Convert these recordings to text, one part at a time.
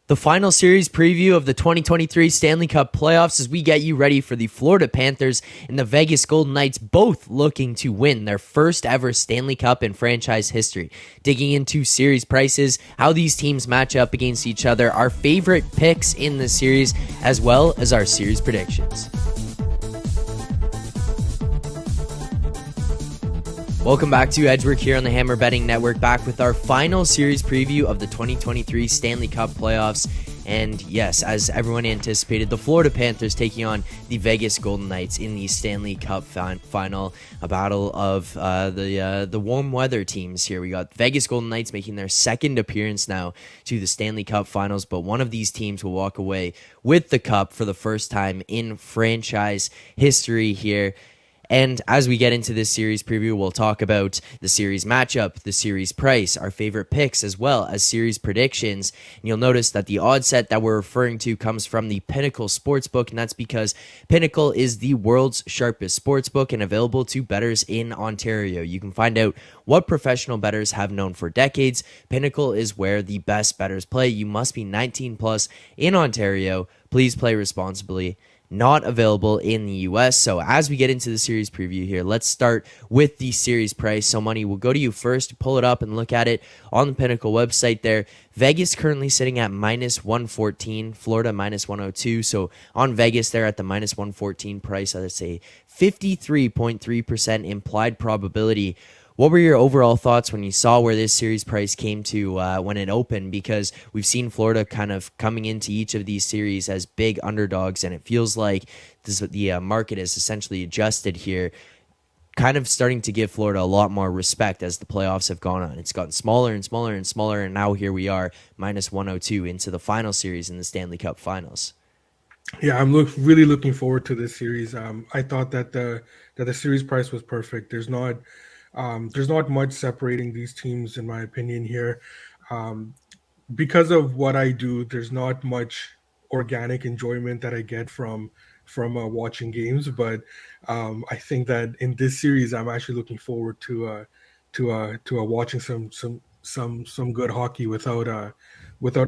The final series preview of the 2023 Stanley Cup playoffs as we get you ready for the Florida Panthers and the Vegas Golden Knights, both looking to win their first ever Stanley Cup in franchise history. Digging into series prices, how these teams match up against each other, our favorite picks in the series, as well as our series predictions. Welcome back to Edgework here on the Hammer Betting Network, back with our final series preview of the 2023 Stanley Cup playoffs. And yes, as everyone anticipated, the Florida Panthers taking on the Vegas Golden Knights in the Stanley Cup final, a battle of the warm weather teams here. We got Vegas Golden Knights making their second appearance now to the Stanley Cup finals, but one of these teams will walk away with the cup for the first time in franchise history here. And as we get into this series preview, we'll talk about the series matchup, the series price, our favorite picks, as well as series predictions. And you'll notice that the odd set that we're referring to comes from the Pinnacle Sportsbook, and that's because Pinnacle is the world's sharpest sportsbook and available to bettors in Ontario. You can find out what professional bettors have known for decades. Pinnacle is where the best bettors play. You must be 19 plus in Ontario. Please play responsibly. Not available in the U.S. So as we get into the series preview here, let's start with the series price. So Money, we'll go to you first, pull it up and look at it on the Pinnacle website there. Vegas currently sitting at minus 114, Florida minus 102. So on Vegas, they're at the minus 114 price. I'd say 53.3% implied probability. What were your overall thoughts when you saw where this series price came to when it opened? Because we've seen Florida kind of coming into each of these series as big underdogs, and it feels like the market is essentially adjusted here, kind of starting to give Florida a lot more respect as the playoffs have gone on. It's gotten smaller and smaller and smaller, and now here we are, minus 102 into the final series in the Stanley Cup Finals. Yeah, I'm really looking forward to this series. I thought that the series price was perfect. There's not much separating these teams, in my opinion, here. Um, because of what I do, there's not much organic enjoyment that I get from watching games. But I think that in this series, I'm actually looking forward to watching some good hockey without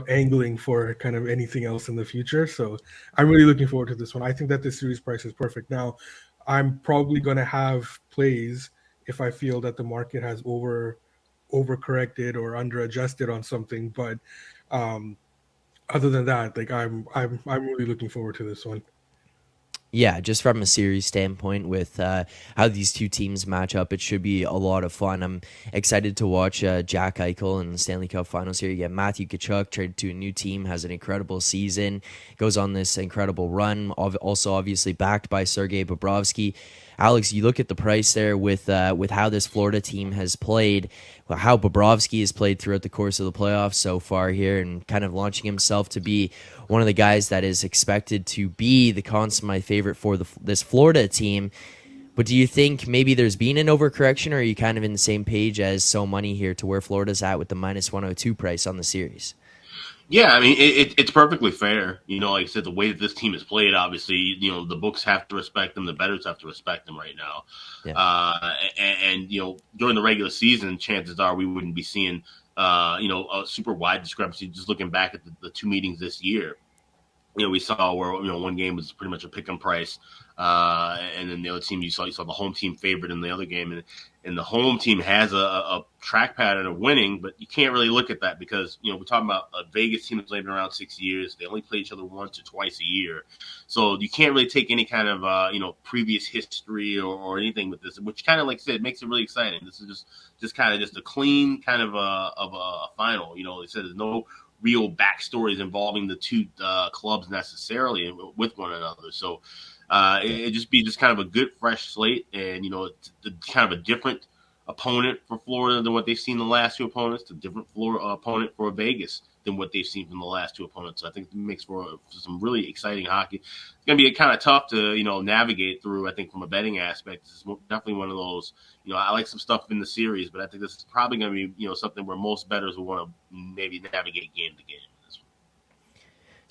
angling for kind of anything else in the future. So I'm really looking forward to this one. I think that this series price is perfect. Now, I'm probably going to have plays if I feel that the market has overcorrected or under adjusted on something. But um, other than that, like I'm really looking forward to this one. Yeah, just from a series standpoint with how these two teams match up, it should be a lot of fun. I'm excited to watch Jack Eichel in the Stanley Cup Finals here. You get Matthew Tkachuk traded to a new team, has an incredible season, goes on this incredible run, also obviously backed by Sergei Bobrovsky. Alex, you look at the price there with how this Florida team has played, how Bobrovsky has played throughout the course of the playoffs so far here, and kind of launching himself to be one of the guys that is expected to be the consummate favorite for this Florida team. But do you think maybe there's been an overcorrection, or are you kind of in the same page as So Money here to where Florida's at with the minus 102 price on the series? Yeah, I mean it's perfectly fair. Like I said, the way that this team is played, obviously, the books have to respect them, the bettors have to respect them right now. Yeah. And during the regular season, chances are we wouldn't be seeing a super wide discrepancy. Just looking back at the two meetings this year, we saw where one game was pretty much a pick 'em price, and then the other team you saw the home team favorite in the other game, and the home team has a track pattern of winning, but you can't really look at that because we're talking about a Vegas team that's played around 6 years. They only play each other once or twice a year, so you can't really take any kind of previous history or anything with this, which kind of, like I said, makes it really exciting. This is just kind of just a clean kind of a final. They said there's no real backstories involving the two clubs necessarily with one another. So it just be just kind of a good fresh slate, and it's kind of a different opponent for Florida than what they've seen the last two opponents, a different Florida opponent for Vegas than what they've seen from the last two opponents. So I think it makes for some really exciting hockey. It's going to be kind of tough to navigate through. I think from a betting aspect, this is definitely one of those. I like some stuff in the series, but I think this is probably going to be something where most bettors will want to maybe navigate game to game.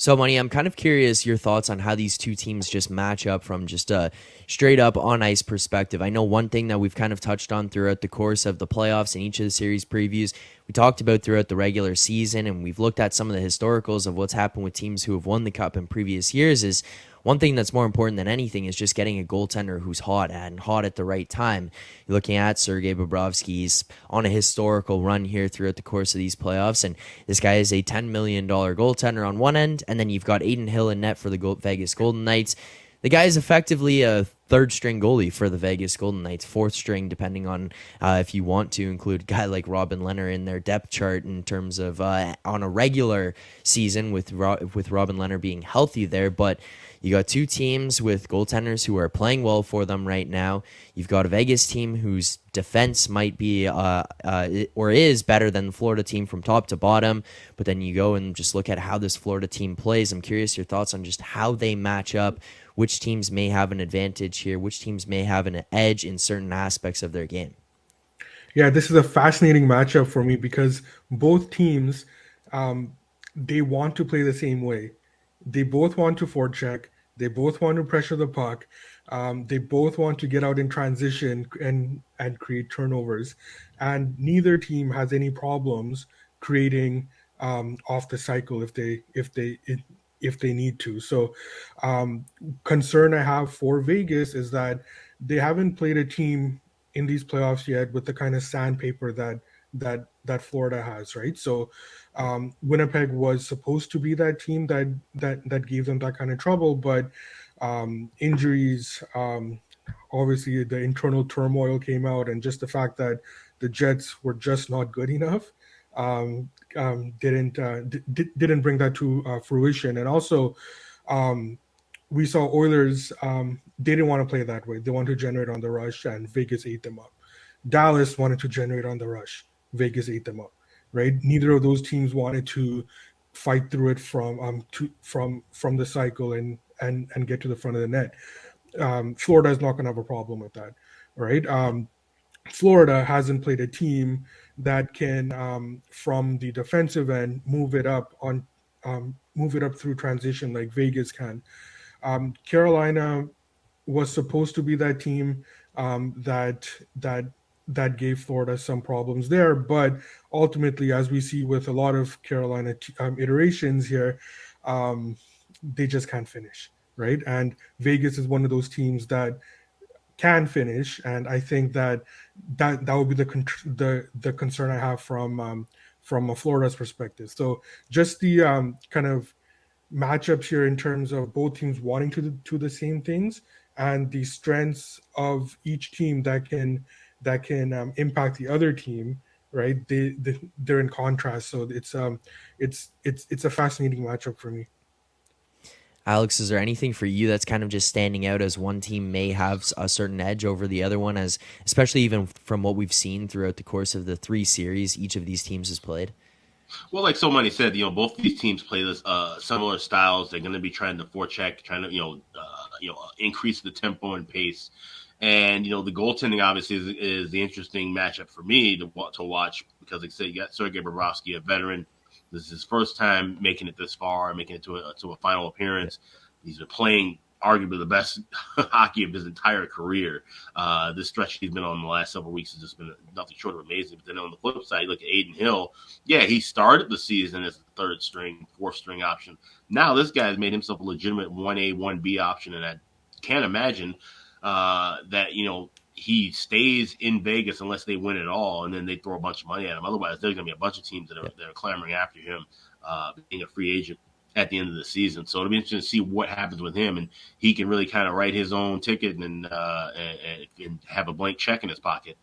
So, Money, I'm kind of curious your thoughts on how these two teams just match up from just a straight up on ice perspective. I know one thing that we've kind of touched on throughout the course of the playoffs and each of the series previews, we talked about throughout the regular season, and we've looked at some of the historicals of what's happened with teams who have won the cup in previous years. Is one thing that's more important than anything is just getting a goaltender who's hot and hot at the right time. You're looking at Sergei Bobrovsky's on a historical run here throughout the course of these playoffs, and this guy is a $10 million goaltender on one end, and then you've got Aiden Hill in net for the Vegas Golden Knights. The guy is effectively a third-string goalie for the Vegas Golden Knights, fourth string, depending on if you want to include a guy like Robin Lehner in their depth chart in terms of on a regular season with Robin Lehner being healthy there. But you got two teams with goaltenders who are playing well for them right now. You've got a Vegas team whose defense might be or is better than the Florida team from top to bottom. But then you go and just look at how this Florida team plays. I'm curious your thoughts on just how they match up, which teams may have an advantage here, which teams may have an edge in certain aspects of their game. Yeah, this is a fascinating matchup for me because both teams, they want to play the same way. They both want to forecheck. They both want to pressure the puck. They both want to get out in transition and create turnovers. And neither team has any problems creating off the cycle if they need to. So, concern I have for Vegas is that they haven't played a team in these playoffs yet with the kind of sandpaper that Florida has, right? So Winnipeg was supposed to be that team that gave them that kind of trouble, but injuries, obviously the internal turmoil came out, and just the fact that the Jets were just not good enough didn't bring that to fruition. And also, we saw Oilers. They didn't want to play that way. They wanted to generate on the rush, and Vegas ate them up. Dallas wanted to generate on the rush. Vegas ate them up. Right. Neither of those teams wanted to fight through it from the cycle and get to the front of the net. Florida is not going to have a problem with that. Right. Florida hasn't played a team that can, from the defensive end, move it up through transition like Vegas can. Carolina was supposed to be that team that gave Florida some problems there, but ultimately, as we see with a lot of Carolina iterations here, they just can't finish, right? And Vegas is one of those teams that can finish, and I think that would be the concern I have from a Florida's perspective. So just the kind of matchups here in terms of both teams wanting to do the same things and the strengths of each team that can impact the other team, right? They're in contrast, so it's a fascinating matchup for me. Alex, is there anything for you that's kind of just standing out as one team may have a certain edge over the other one, as especially even from what we've seen throughout the course of the three series each of these teams has played? Well, like so many said, both these teams play this similar styles. They're going to be trying to forecheck, trying to increase the tempo and pace. And the goaltending obviously is the interesting matchup for me to watch because, like I said, you got Sergei Bobrovsky, a veteran. This is his first time making it this far, making it to a final appearance. He's been playing arguably the best hockey of his entire career. This stretch he's been on the last several weeks has just been nothing short of amazing. But then on the flip side, you look at Aiden Hill. Yeah, he started the season as the third string, fourth string option. Now this guy has made himself a legitimate 1A, 1B option, and I can't imagine that he stays in Vegas unless they win it all, and then they throw a bunch of money at him. Otherwise, there's going to be a bunch of teams that are clamoring after him, being a free agent at the end of the season. So it'll be interesting to see what happens with him, and he can really kind of write his own ticket and have a blank check in his pocket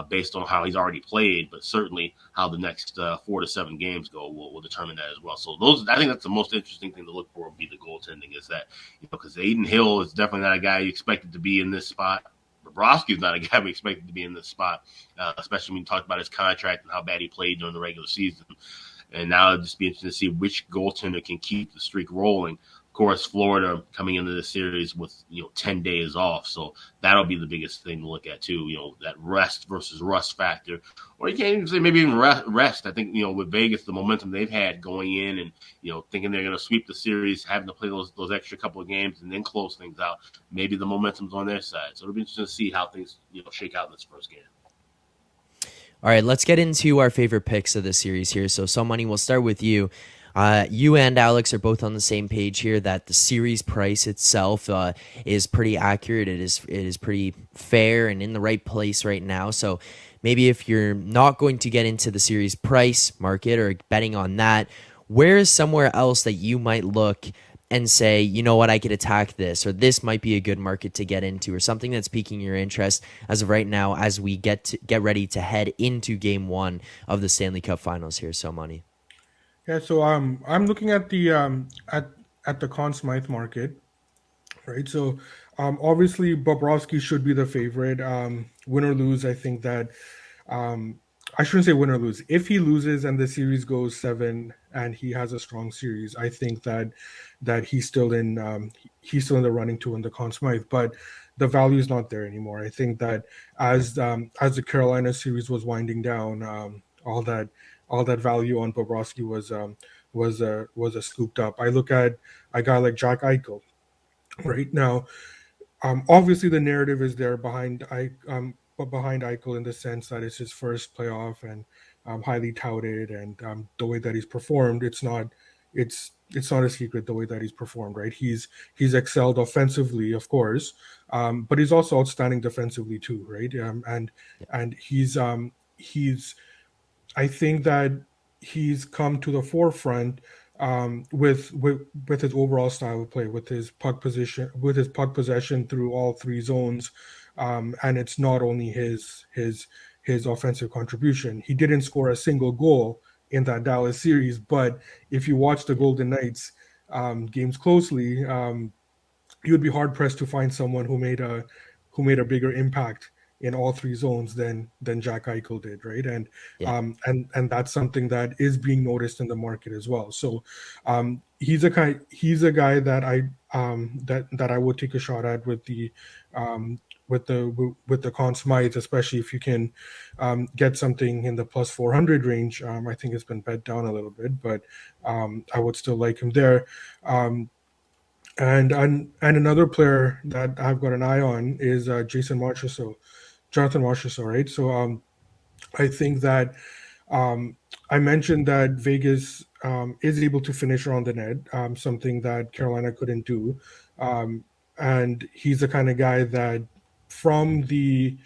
based on how he's already played, but certainly how the next 4 to 7 games go will determine that as well. So I think that's the most interesting thing to look for would be the goaltending, is that because Aiden Hill is definitely not a guy you expected to be in this spot. Bobrovsky is not a guy we expected to be in this spot, especially when you talk about his contract and how bad he played during the regular season. And now it'll just be interesting to see which goaltender can keep the streak rolling Of course, Florida coming into the series with 10 days off, so that'll be the biggest thing to look at too. That rest versus rust factor, or you can't even say maybe even rest. I think with Vegas, the momentum they've had going in, and thinking they're going to sweep the series, having to play those extra couple of games and then close things out. Maybe the momentum's on their side, so it'll be interesting to see how things shake out in this first game. All right, let's get into our favorite picks of the series here. So Money, we'll start with you. You and Alex are both on the same page here that the series price itself is pretty accurate. It is pretty fair and in the right place right now. So maybe if you're not going to get into the series price market or betting on that, where is somewhere else that you might look and say, you know what, I could attack this, or this might be a good market to get into, or something that's piquing your interest as of right now as we get ready to head into Game 1 of the Stanley Cup Finals here. So Money. Yeah, so I'm looking at the at the Conn Smythe market, right? So obviously Bobrovsky should be the favorite. Win or lose, I think that um, I shouldn't say win or lose. If he loses and the series goes seven and he has a strong series, I think that he's still in the running to win the Conn Smythe. But the value is not there anymore. I think that as the Carolina series was winding down, all that value on Bobrovsky was a scooped up. I look at a guy like Jack Eichel right now. Obviously, the narrative is there behind Eichel in the sense that it's his first playoff and highly touted, and the way that he's performed, it's not a secret the way that he's performed. Right, he's excelled offensively, of course, but he's also outstanding defensively too. Right, and he's I think that he's come to the forefront with his overall style of play, with his puck possession through all three zones, and it's not only his offensive contribution. He didn't score a single goal in that Dallas series, but if you watch the Golden Knights games closely, you would be hard pressed to find someone who made a bigger impact in all three zones than Jack Eichel did, right? Yeah. And that's something that is being noticed in the market as well. So he's a guy that I would take a shot at um, with the Conn Smythe, especially if you can get something in the plus 400 range. I think it's been bet down a little bit, but I would still like him there. Um, and another player that I've got an eye on is Jonathan Marchessault, right? So I think that I mentioned that Vegas is able to finish around the net, something that Carolina couldn't do, um, and he's the kind of guy that from the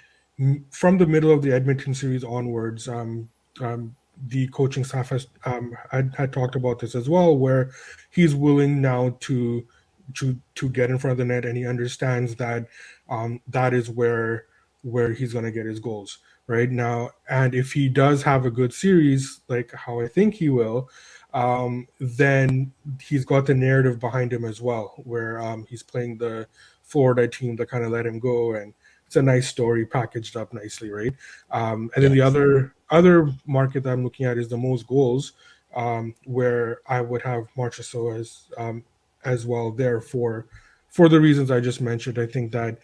from the middle of the Edmonton series onwards, the coaching staff had talked about this as well, where he's willing now to get in front of the net, and he understands that that is where he's going to get his goals right now. And if he does have a good series, like how I think he will, then he's got the narrative behind him as well, where he's playing the Florida team that kind of let him go, and it's a nice story packaged up nicely, right? And then the Yes. other market that I'm looking at is the most goals, where I would have Marchessault as well there for the reasons I just mentioned. I think that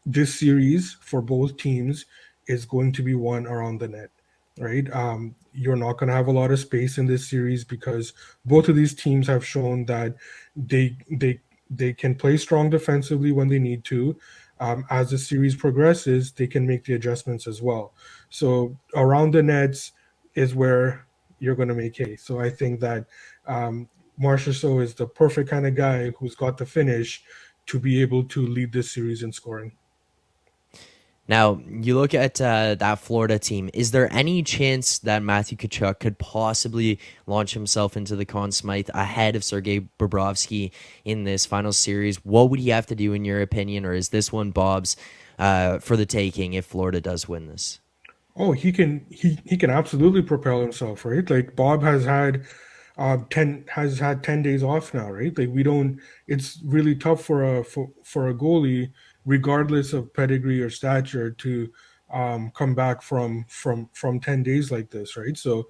this series for both teams is going to be won around the net, right? You're not going to have a lot of space in this series because both of these teams have shown that they can play strong defensively when they need to. As the series progresses, they can make the adjustments as well. So around the nets is where you're going to make hay. So I think that Marchessault is the perfect kind of guy who's got the finish to be able to lead this series in scoring. Now, you look at that Florida team. Is there any chance that Matthew Tkachuk could possibly launch himself into the Conn Smythe ahead of Sergei Bobrovsky in this final series? What would he have to do, in your opinion, or is this one Bob's for the taking if Florida does win this? Oh, he can absolutely propel himself, right? Like Bob has had 10 days off now, right? Like we don't it's really tough for a goalie, regardless of pedigree or stature, to come back from 10 days like this, right? So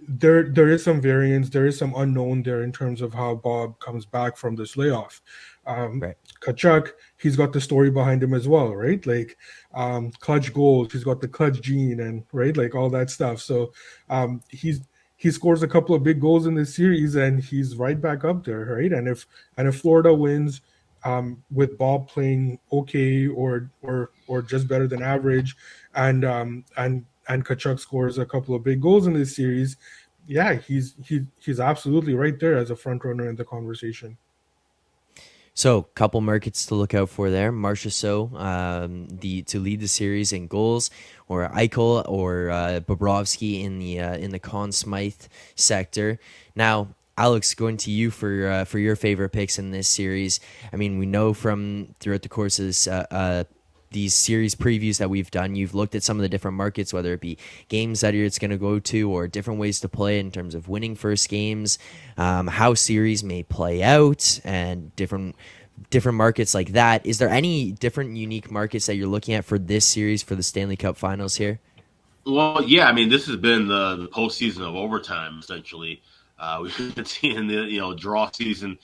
there is some variance, there is some unknown there in terms of how Bob comes back from this layoff. Um, Right. Kachuk, he's got the story behind him as well, right? Like clutch goals, he's got the clutch gene, and right, like all that stuff. So he scores a couple of big goals in this series, and he's right back up there, right? And if Florida wins, with Bob playing okay or just better than average, and Kachuk scores a couple of big goals in this series, yeah, he's absolutely right there as a front runner in the conversation. So, couple markets to look out for there. Marcia So, the to lead the series in goals, or Eichel or Bobrovsky in the Conn Smythe sector. Now, Alex, going to you for your favorite picks in this series. I mean, we know from throughout the course of this these series previews that we've done, you've looked at some of the different markets, whether it be games that it's going to go to or different ways to play in terms of winning first games, how series may play out, and different markets like that. Is there any different unique markets that you're looking at for this series for the Stanley Cup Finals here? Well, yeah, I mean, this has been the postseason of overtime, essentially. We've been seeing the draw season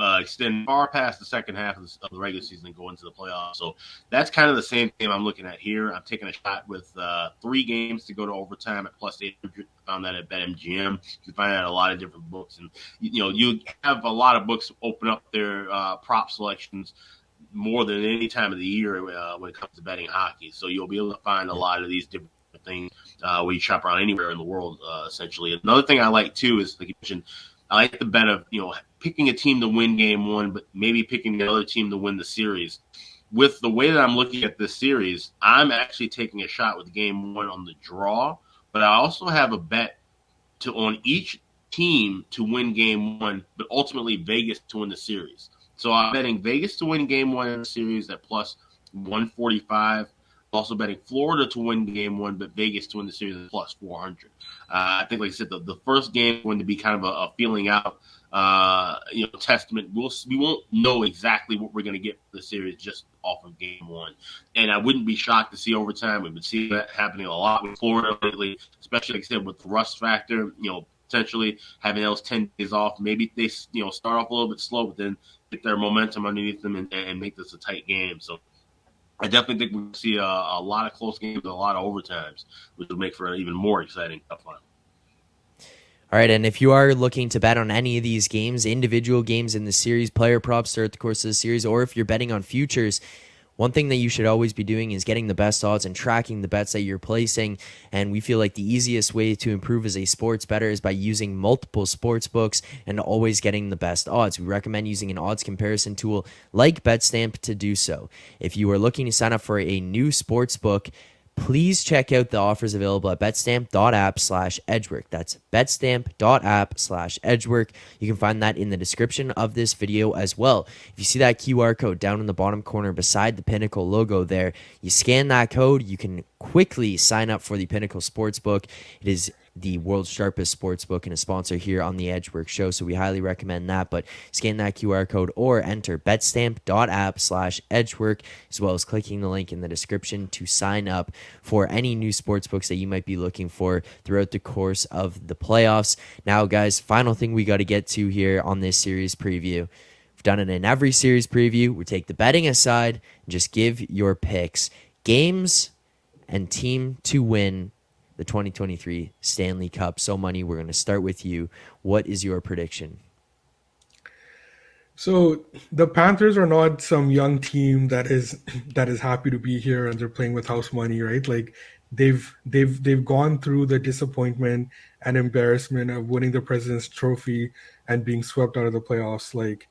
extend far past the second half of the regular season and go into the playoffs. So that's kind of the same thing I'm looking at here. I'm taking a shot with 3 games to go to overtime at plus 800. I found that at BetMGM. You can find that at a lot of different books, and you have a lot of books open up their prop selections more than any time of the year when it comes to betting hockey. So you'll be able to find a lot of these different things where you shop around anywhere in the world, essentially. Another thing I like too is, like you mentioned, I like the bet of picking a team to win game one, but maybe picking the other team to win the series. With the way that I'm looking at this series, I'm actually taking a shot with game one on the draw, but I also have a bet on each team to win game one, but ultimately Vegas to win the series. So I'm betting Vegas to win game one in the series at plus 145. Also betting Florida to win game one, but Vegas to win the series at plus 400. I think, like I said, the first game is going to be kind of a feeling out, testament. We won't know exactly what we're going to get for the series just off of game one. And I wouldn't be shocked to see overtime. We've been seeing that happening a lot with Florida lately, especially, like I said, with the rust factor, potentially having those 10 days off. Maybe they, start off a little bit slow, but then get their momentum underneath them and make this a tight game. So I definitely think we'll see a lot of close games and a lot of overtimes, which will make for an even more exciting cup final. All right, and if you are looking to bet on any of these games, individual games in the series, player props throughout the course of the series, or if you're betting on futures, one thing that you should always be doing is getting the best odds and tracking the bets that you're placing. And we feel like the easiest way to improve as a sports bettor is by using multiple sports books and always getting the best odds. We recommend using an odds comparison tool like BetStamp to do so. If you are looking to sign up for a new sports book, please check out the offers available at betstamp.app/edgework. That's betstamp.app/edgework. You can find that in the description of this video as well. If you see that QR code down in the bottom corner beside the Pinnacle logo there, you scan that code, you can quickly sign up for the Pinnacle Sportsbook. It is the world's sharpest sports book and a sponsor here on the Edgework Show, so we highly recommend that. But scan that QR code or enter betstamp.app/edgework, as well as clicking the link in the description to sign up for any new sports books that you might be looking for throughout the course of the playoffs. Now, guys, final thing we got to get to here on this series preview. We've done it in every series preview. We take the betting aside and just give your picks. Games and team to win the 2023 Stanley Cup. So, Money, we're going to start with you. What is your prediction? So the Panthers are not some young team that is happy to be here and they're playing with house money, right? Like they've gone through the disappointment and embarrassment of winning the President's Trophy and being swept out of the playoffs, like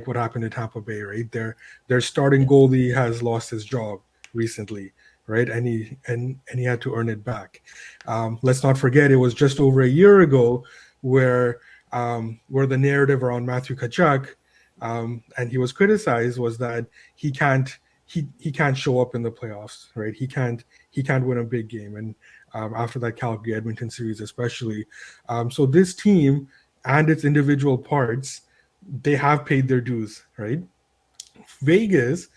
what happened in Tampa Bay, right? Their starting goalie has lost his job recently, right? And he had to earn it back. Let's not forget it was just over a year ago where the narrative around Matthew Tkachuk, and he was criticized, was that he can't show up in the playoffs, right? He can't win a big game, and after that Calgary Edmonton series especially. So this team and its individual parts, they have paid their dues, right? Vegas,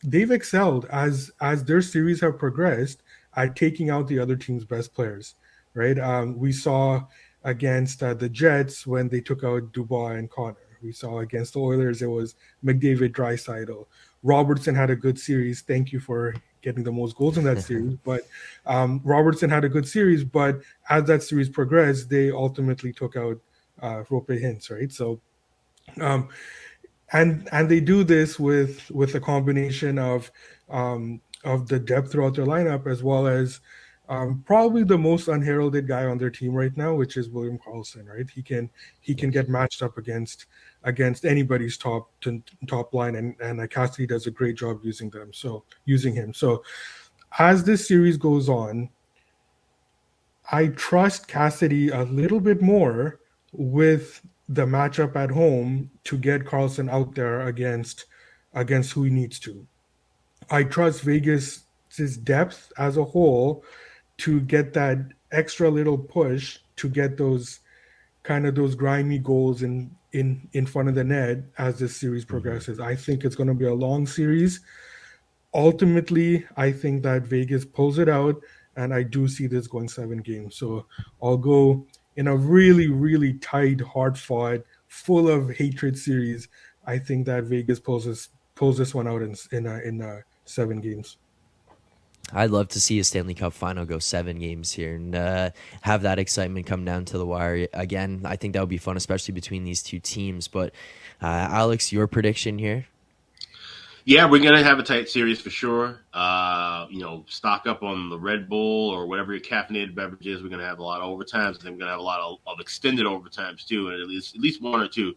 they've excelled as their series have progressed at taking out the other team's best players. right? We saw against the Jets when they took out Dubois and Connor. We saw against the Oilers it was McDavid, Draisaitl. Robertson had a good series. Thank you for getting the most goals in that series. But Robertson had a good series, but as that series progressed, they ultimately took out Rope Hintz, right? So um, and they do this with a combination of the depth throughout their lineup as well as probably the most unheralded guy on their team right now, which is William Karlsson. Right, he can get matched up against anybody's top line, and Cassidy does a great job using him. So as this series goes on, I trust Cassidy a little bit more with the matchup at home to get Carlson out there against who he needs to. I trust Vegas's depth as a whole to get that extra little push to get those grimy goals in front of the net as this series Mhm. progresses. I think it's going to be a long series. Ultimately, I think that Vegas pulls it out, and I do see this going 7 games. So I'll go in a really, really tight, hard fought, full of hatred series. I think that Vegas pulls this one out in 7 games. I'd love to see a Stanley Cup final go 7 games here and have that excitement come down to the wire again. I think that would be fun, especially between these two teams. But Alex, your prediction here? Yeah, we're gonna have a tight series for sure. Stock up on the Red Bull or whatever your caffeinated beverage is. We're gonna have a lot of overtimes. I think we're gonna have a lot of extended overtimes too, and at least one or two,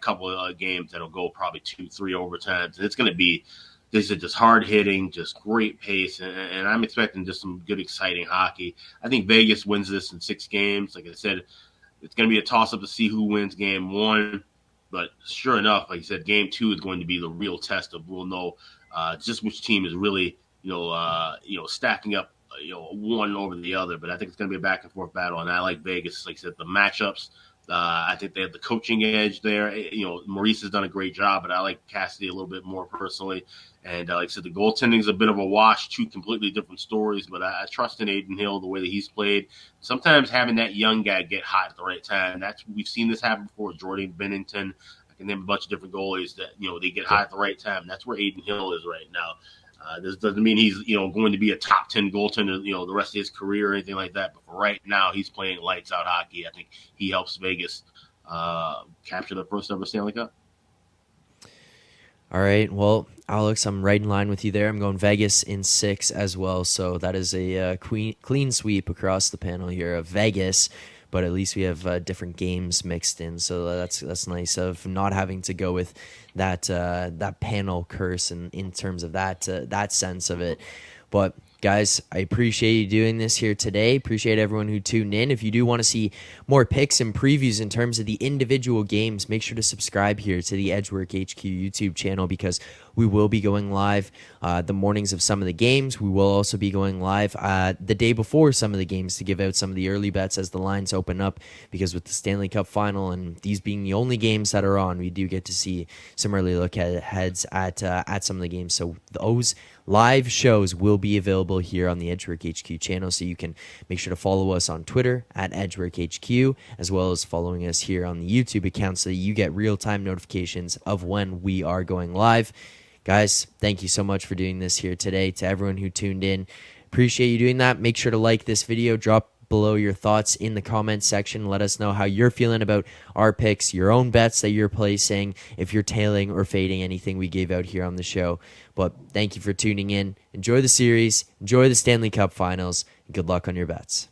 couple of games that'll go probably 2, 3 overtimes. And it's gonna be this is just hard hitting, just great pace, and I'm expecting just some good, exciting hockey. I think Vegas wins this in 6 games. Like I said, it's going to be a toss up to see who wins game one. But sure enough, like you said, game two is going to be the real test of we'll know just which team is really stacking up one over the other. But I think it's going to be a back and forth battle, and I like Vegas. Like I said, the matchups. I think they have the coaching edge there. Maurice has done a great job, but I like Cassidy a little bit more personally. And like I said, the goaltending is a bit of a wash, two completely different stories. But I trust in Aiden Hill the way that he's played. Sometimes having that young guy get hot at the right time. We've seen this happen before. Jordan Bennington, I can name a bunch of different goalies that they get hot at the right time. That's where Aiden Hill is right now. This doesn't mean he's going to be a top 10 goaltender the rest of his career or anything like that. But for right now, he's playing lights out hockey. I think he helps Vegas capture the first ever Stanley Cup. All right. Well, Alex, I'm right in line with you there. I'm going Vegas in 6 as well. So that is a clean sweep across the panel here of Vegas. But at least we have different games mixed in, so that's nice of not having to go with that panel curse in terms of that sense of it. But guys, I appreciate you doing this here today. Appreciate everyone who tuned in. If you do want to see more picks and previews in terms of the individual games, make sure to subscribe here to the Edgework HQ YouTube channel because we will be going live the mornings of some of the games. We will also be going live the day before some of the games to give out some of the early bets as the lines open up because with the Stanley Cup Final and these being the only games that are on, we do get to see some early look aheads at some of the games. So those live shows will be available here on the Edgework HQ channel, so you can make sure to follow us on Twitter at Edgework HQ, as well as following us here on the YouTube account so that you get real-time notifications of when we are going live. Guys, thank you so much for doing this here today. To everyone who tuned in, appreciate you doing that. Make sure to like this video, drop below your thoughts in the comments section. Let us know how you're feeling about our picks, your own bets that you're placing, if you're tailing or fading anything we gave out here on the show. But thank you for tuning in. Enjoy the series, enjoy the Stanley Cup Finals, and good luck on your bets.